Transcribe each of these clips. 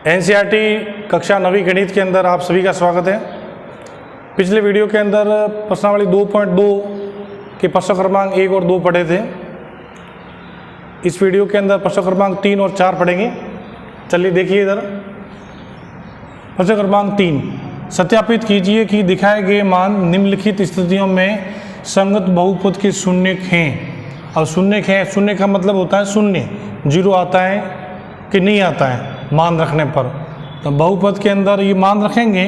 NCERT कक्षा 9वीं गणित के अंदर आप सभी का स्वागत है। पिछले वीडियो के अंदर प्रश्नावली 2.2 के प्रश्न क्रमांक 1 और 2 पढ़े थे। इस वीडियो के अंदर प्रश्न क्रमांक 3 और 4 पढ़ेंगे। चलिए देखिए इधर प्रश्न क्रमांक 3, सत्यापित कीजिए कि दिखाए गए मान निम्नलिखित स्थितियों में संगत बहुपद के शून्य हैं। अब शून्य हैं, शून्य का मतलब होता है शून्य, जीरो आता है कि नहीं आता है मान रखने पर। तो बहुपद के अंदर ये मान रखेंगे,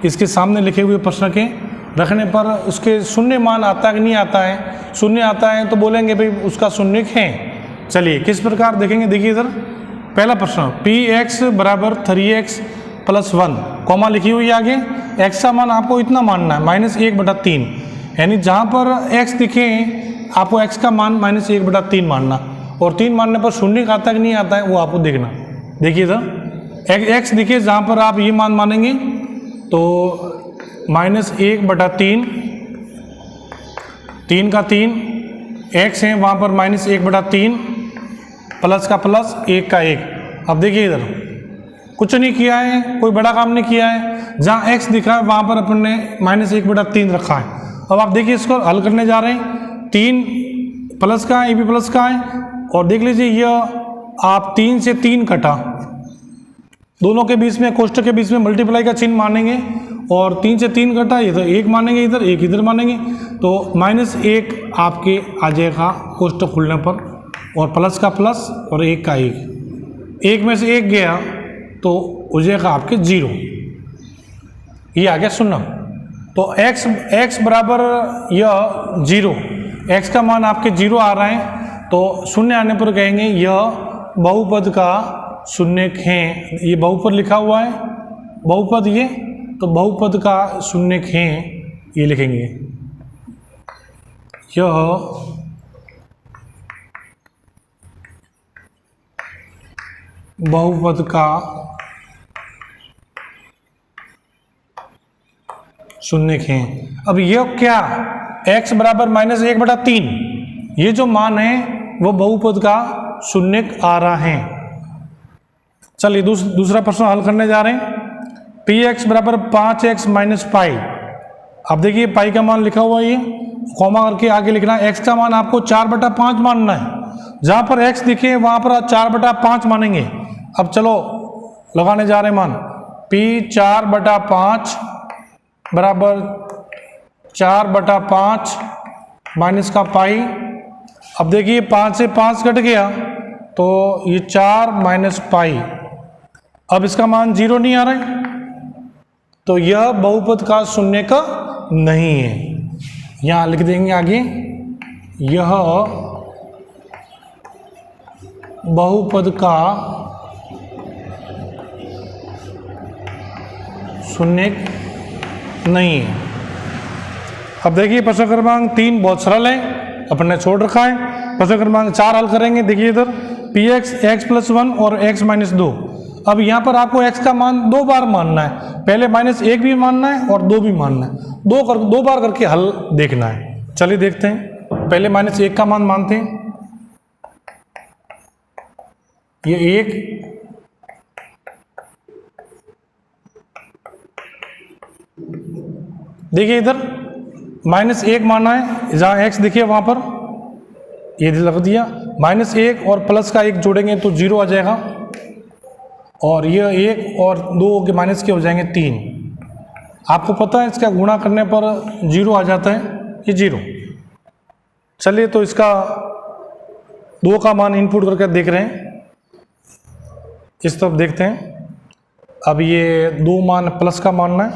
इसके सामने लिखे हुए प्रश्न के रखने पर उसके शून्य मान आता है कि नहीं आता है। शून्य आता है तो बोलेंगे भाई उसका शून्य है। चलिए किस प्रकार देखेंगे, देखिए इधर पहला प्रश्न, px बराबर 3x + 1 कॉमा लिखी हुई आगे। x का मान आपको इतना मानना है -1/3, यानी जहाँ पर x दिखे आपको x का मान -1/3 मानना, और 3 मानने पर शून्य आता है कि नहीं आता है वो आपको देखना। देखिए इधर x दिखे जहाँ पर आप ये मान मानेंगे तो -1/3, 3 का 3 x है, वहाँ पर -1/3 प्लस का प्लस 1 का 1। अब देखिए इधर कुछ नहीं किया है, कोई बड़ा काम नहीं किया है। जहाँ x दिखा है वहाँ पर अपन ने -1/3 रखा है। अब आप देखिए इसको हल करने जा रहे हैं, 3 प्लस का है, ये भी प्लस का है, और देख लीजिए यह आप 3 से 3 कटा, दोनों के बीच में कोष्ठक के बीच में मल्टीप्लाई का चिन्ह मानेंगे, और 3 से 3 कटा, इधर 1 मानेंगे, इधर 1 इधर मानेंगे, तो -1 आपके आ जाएगा कोष्ठक खुलने पर, और प्लस का प्लस और 1 का 1, 1 में से 1 गया तो हो जाएगा आपके 0, ये आ गया शून्य। तो x बराबर यह 0, x का मान आपके 0 आ रहा है, तो शून्य आने पर कहेंगे यह बहुपद का शून्य है। ये बहुपद लिखा हुआ है, बहुपद ये, तो बहुपद का शून्य है ये लिखेंगे, यह बहुपद का शून्य है। अब यह क्या, x बराबर -1/3, ये जो मान है वो बहुपद का शून्य आ रहा है। चलिए दूसरा प्रश्न हल करने जा रहे हैं, px बराबर 5x - पाई। अब देखिए पाई का मान लिखा हुआ है, ये कॉमा करके आगे लिखना है। x का मान आपको 4/5 मानना है, जहाँ पर x दिखे वहाँ पर 4/5 मानेंगे। अब चलो लगाने जा रहे हैं मान, p 4/5 बराबर 4/5 माइनस का पाई। अब देखिए 5 से 5 कट गया तो ये 4 - पाई। अब इसका मान 0 नहीं आ रहा है, तो यह बहुपद का शून्य का नहीं है। यहाँ लिख देंगे आगे, यह बहुपद का शून्य नहीं है। अब देखिए प्रश्न क्रमांक 3 बहुत सरल है, अपन ने छोड़ रखा है। प्रश्न क्रमांक 4 हल करेंगे। देखिए इधर px x + 1 और x - 2। अब यहाँ पर आपको x का मान 2 बार मानना है, पहले -1 भी मानना है और 2 भी मानना है, 2 बार करके हल देखना है। चलिए देखते हैं, पहले -1 का मान मानते हैं, ये 1, देखिए इधर -1 माना है, जहाँ x दिखिए वहाँ पर ये लग दिया, -1 और प्लस का 1 जोड़ेंगे तो 0 आ जाएगा, और यह 1 और 2 के माइनस के हो जाएंगे 3। आपको पता है इसका गुणा करने पर 0 आ जाता है, ये 0। चलिए तो इसका 2 का मान इनपुट करके देख रहे हैं, इस तरफ देखते हैं। अब ये 2 मान प्लस का मानना है,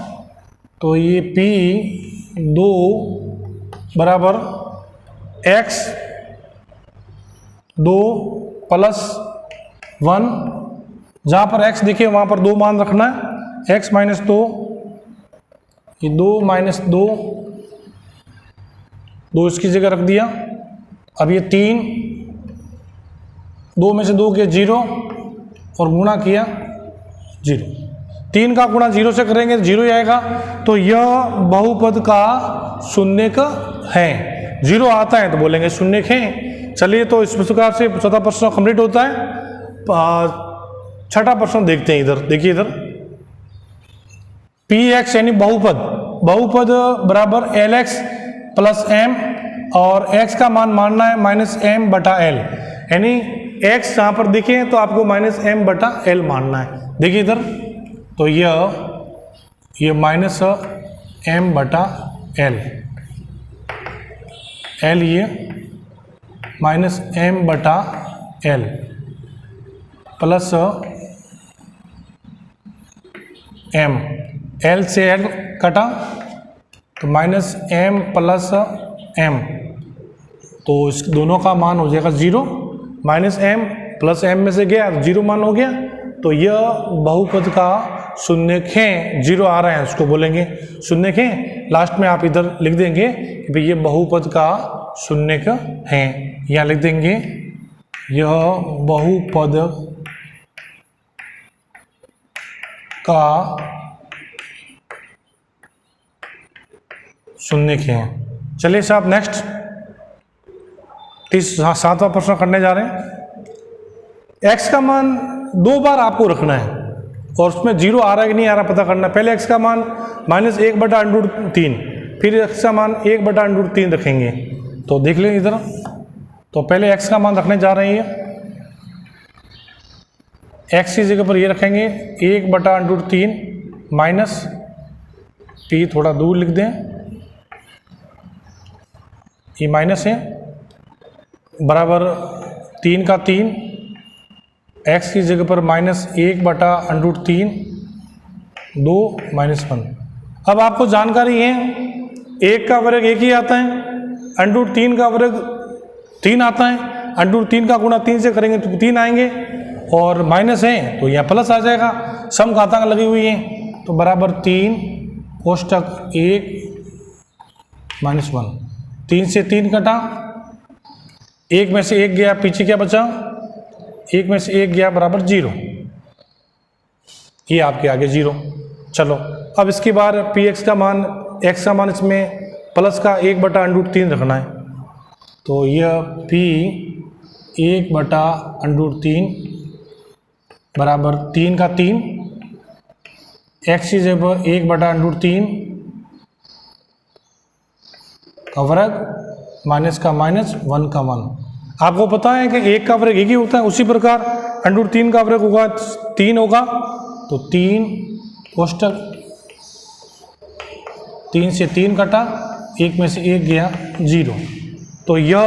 तो ये p2 बराबर x 2 + 1, जहाँ पर x दिखे वहाँ पर 2 मान रखना है, x - 2, ये 2 - 2 इसकी जगह रख दिया। अब ये 3, 2 में से 2 के 0 और गुणा किया 0, 3 का गुणा 0 से करेंगे तो 0 ही आएगा, तो यह बहुपद का शून्य का है। 0 आता है तो बोलेंगे शून्य है। चलिए तो इस प्रकार से चौथा प्रश्न कंप्लीट होता है। छठा प्रश्न देखते हैं। इधर देखिए, इधर पी एक्स यानी बहुपद, बहुपद बराबर एल एक्स प्लस एम, और x का मान मानना है माइनस एम बटा एल, यानी x जहाँ पर दिखे तो आपको माइनस एम बटा एल मानना है। देखिए इधर, तो ये माइनस एम बटा एल, एल ये माइनस एम बटा एल प्लस एम, एल से एल कटा तो माइनस एम प्लस एम, तो इस दोनों का मान हो जाएगा 0, माइनस एम प्लस एम में से गया 0 मान हो गया, तो यह बहुपद का शून्यक है, 0 आ रहा है उसको बोलेंगे शून्यक है। लास्ट में आप इधर लिख देंगे कि भाई ये बहुपद का शून्यक है, यहाँ लिख देंगे यह बहुपद का शून्यक है। चलिए साहब नेक्स्ट 7वां प्रश्न करने जा रहे हैं। x का मान 2 बार आपको रखना है और उसमें 0 आ रहा है कि नहीं आ रहा पता करना है। पहले x का मान माइनस 1 बटा √3, फिर x का मान 1 बटा √3 रखेंगे। तो देख लें इधर, तो पहले x का मान रखने जा रहे हैं, x की जगह पर ये रखेंगे 1 बटा √3 माइनस p, थोड़ा दूर लिख दें, ये माइनस है, बराबर 3 का 3, x की जगह पर माइनस 1 बटा √3 2 माइनस 1। अब आपको जानकारी है 1 का वर्ग 1 ही आता है, √3 का वर्ग 3 आता है, √3 का गुणा 3 से करेंगे तो 3 आएंगे, और माइनस है तो यहाँ प्लस आ जाएगा, सम घातांक लगी हुई है, तो बराबर 3 कोष्टक 1 माइनस 1, 3 से 3 कटा, 1 में से 1 गया, पीछे क्या बचा, 1 में से 1 गया बराबर 0, ये आपके आगे 0। चलो अब इसके बाद पी एक्स का मान, x का मान इसमें प्लस का 1 बटा √3 रखना है, तो यह p 1 बटा √3 बराबर 3 का 3, x की जगह पर 1 बटा √3 का वर्ग माइनस का माइनस 1 का 1। आपको पता है कि 1 का वर्ग 1 ही होता है, उसी प्रकार √3 का वर्ग होगा 3 होगा, तो 3 कोष्टक 3 से 3 कटा, 1 में से 1 गया 0, तो यह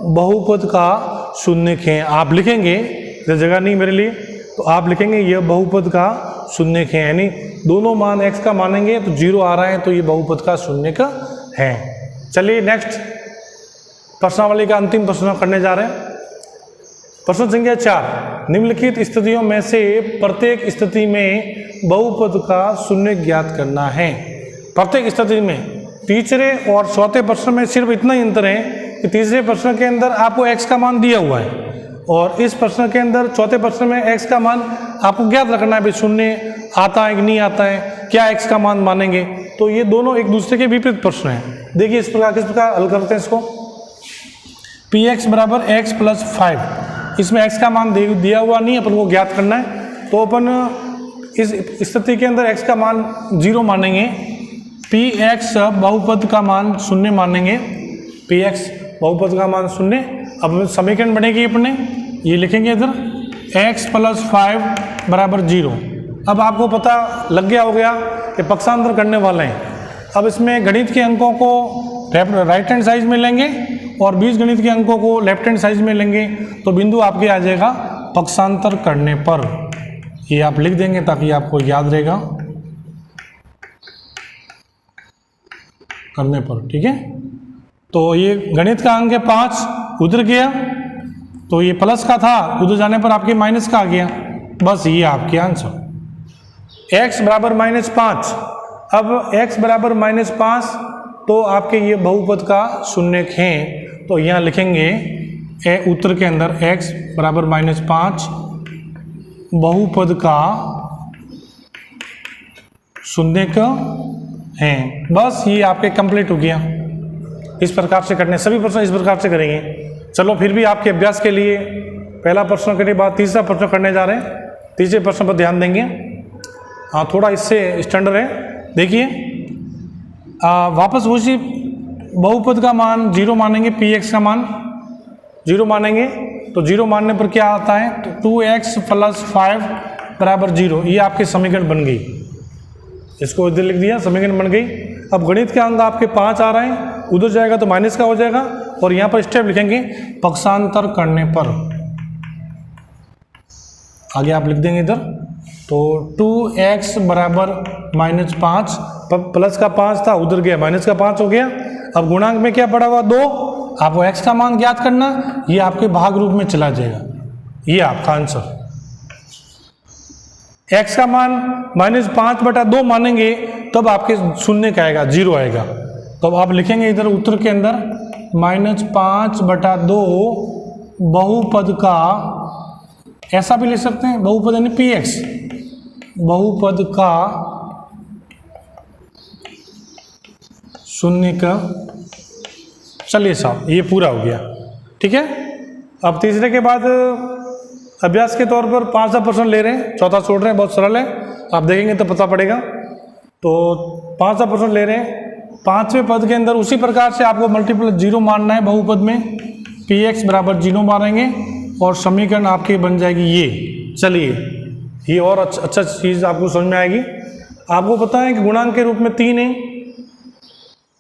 बहुपद का शून्यक है। आप लिखेंगे, जगह नहीं मेरे लिए, तो आप लिखेंगे यह बहुपद का शून्यक है, यानी दोनों मान x का मानेंगे तो 0 आ रहा है, तो ये बहुपद का शून्यक है। चलिए नेक्स्ट प्रश्नावली का अंतिम प्रश्न करने जा रहे हैं। प्रश्न संख्या 4, निम्नलिखित स्थितियों में से प्रत्येक स्थिति में बहुपद का शून्यक ज्ञात करना है। प्रत्येक स्थिति में, तीसरे और चौथे प्रश्न में सिर्फ इतना ही अंतर है कि तीसरे प्रश्न के अंदर आपको x का मान दिया हुआ है, और इस प्रश्न के अंदर चौथे प्रश्न में x का मान आपको ज्ञात रखना है, भाई शून्य आता है कि नहीं आता है, क्या x का मान मानेंगे। तो ये दोनों एक दूसरे के विपरीत प्रश्न हैं। देखिए इस प्रकार किस प्रकार हल करते हैं इसको। पी एक्स बराबर x प्लस 5, इसमें x का मान दिया हुआ नहीं है, अपन को ज्ञात करना है, तो अपन इस स्थिति के अंदर x का मान 0 मानेंगे, पी एक्स बहुपद का मान 0 मानेंगे, पी एक्स बहुपद का मान 0। अब समीकरण बनेगी अपने, ये लिखेंगे इधर x प्लस 5 बराबर 0। अब आपको पता लग गया हो गया कि पक्षांतर करने वाले हैं। अब इसमें गणित के अंकों को राइट हैंड साइड में लेंगे और बीजगणित के अंकों को लेफ्ट हैंड साइड में लेंगे, तो बिंदु आपके आ जाएगा पक्षांतर करने पर। ये आप लिख देंगे ताकि आपको याद रहेगा, करने पर, ठीक है। तो ये गणित का अंक है 5, उधर गया तो ये प्लस का था, उधर जाने पर आपके माइनस का आ गया, बस ये आपके आंसर। x बराबर -5, अब x बराबर -5 तो आपके ये बहुपद का शून्यक है, तो यहाँ लिखेंगे उत्तर के अंदर x बराबर -5 बहुपद का शून्यक है। बस ये आपके कंप्लीट हो गया। इस प्रकार से करने, सभी प्रश्न इस प्रकार से करेंगे। चलो फिर भी आपके अभ्यास के लिए पहला प्रश्न के बाद तीसरा प्रश्न करने जा रहे हैं। तीसरे प्रश्न पर ध्यान देंगे। हाँ, थोड़ा इससे स्टैंडर्ड है। देखिए, वापस उसी बहुपद का मान 0 मानेंगे, px का मान 0 मानेंगे। तो 0 मानने पर क्या आता है, तो 2x + 5 = 0। ये आपकी समीकरण बन गई। इसको इधर लिख दिया, समीकरण बन गई। अब गणित के अंक आपके 5 आ रहे हैं, उधर जाएगा तो माइनस का हो जाएगा। और यहाँ पर स्टेप लिखेंगे पक्षांतर करने पर। आगे आप लिख देंगे इधर, तो 2x = -5, प्लस का 5 था, उधर गया माइनस का 5 हो गया। अब गुणांक में क्या पड़ा हुआ, 2। आपको x का मान ज्ञात करना, ये आपके भाग रूप में चला जाएगा। ये आपका आंसर। x का मान -5/2 मानेंगे तब आपके शून्य का आएगा, 0 आएगा। तो अब आप लिखेंगे इधर उत्तर के अंदर -5/2 बहुपद का, ऐसा भी लिख सकते हैं, बहुपद यानी px, बहुपद का शून्य का। चलिए साहब, ये पूरा हो गया, ठीक है। अब तीसरे के बाद अभ्यास के तौर पर 5वां प्रश्न ले रहे हैं, चौथा छोड़ रहे हैं, बहुत सरल है, आप देखेंगे तो पता पड़ेगा। तो 5वां प्रश्न ले रहे हैं। 5वें पद के अंदर उसी प्रकार से आपको मल्टीपल 0 मानना है। बहुपद में px = 0 मानेंगे और समीकरण आपकी बन जाएगी ये। चलिए, ये और अच्छा चीज़ आपको समझ में आएगी। आपको पता है कि गुणांक के रूप में 3 है,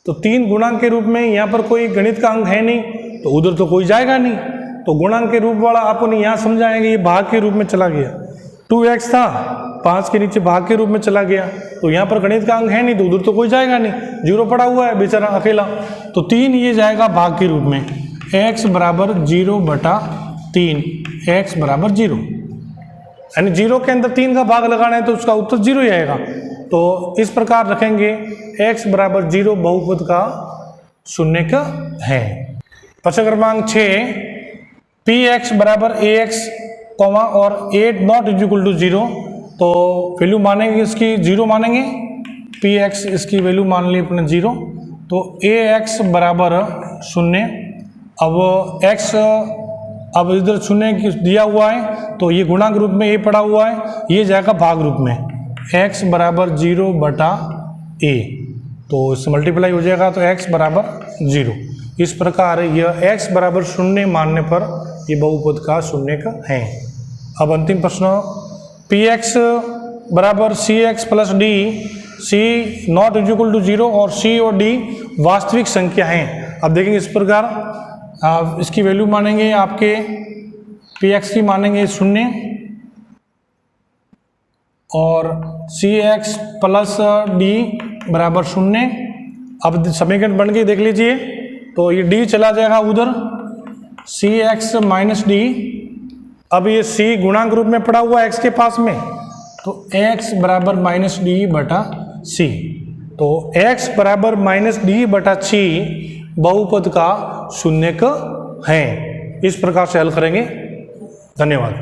तो 3 गुणांक के रूप में यहाँ पर कोई गणित का अंक है नहीं, तो उधर तो कोई जाएगा नहीं। तो गुणांक के रूप वाला आपको नहीं यहाँ समझाएंगे, ये भाग के रूप में चला गया। 2x था, 5 के नीचे भाग के रूप में चला गया, तो यहाँ पर गणित का अंक है नहीं, तो उधर तो कोई जाएगा नहीं, 0 पड़ा हुआ है बेचारा अकेला। तो 3 ये जाएगा भाग के रूप में, x = 0/3, x = 0, यानी 0 के अंदर 3 का भाग लगाना है तो उसका उत्तर 0 ही आएगा। तो इस प्रकार रखेंगे x = 0 बहुपद का शून्य का है। प्रश्न क्रमांक 6, px = ax, और a ≠ 0, तो वैल्यू मानेंगे इसकी 0 मानेंगे, px इसकी वैल्यू मान ली अपने 0, तो ax = 0। अब x, अब इधर 0 दिया हुआ है, तो ये गुणांक रूप में a पड़ा हुआ है, ये जाएगा भाग रूप में, x = 0/a, तो इससे मल्टीप्लाई हो जाएगा, तो x = 0। इस प्रकार यह x = 0 मानने पर ये बहुपद का शून्य का है। अब अंतिम प्रश्न, px = cx + d, c ≠ 0 और c और d वास्तविक संख्या हैं। अब देखेंगे इस प्रकार, इसकी वैल्यू मानेंगे आपके px की मानेंगे 0 और cx + d = 0। अब समीकरण बन गई, देख लीजिए, तो ये d चला जाएगा उधर, cx - d। अब ये c गुणांक रूप में पड़ा हुआ x के पास में, तो x = -d/c, तो x = -d/c बहुपद का शून्य का है। इस प्रकार से हल करेंगे। धन्यवाद।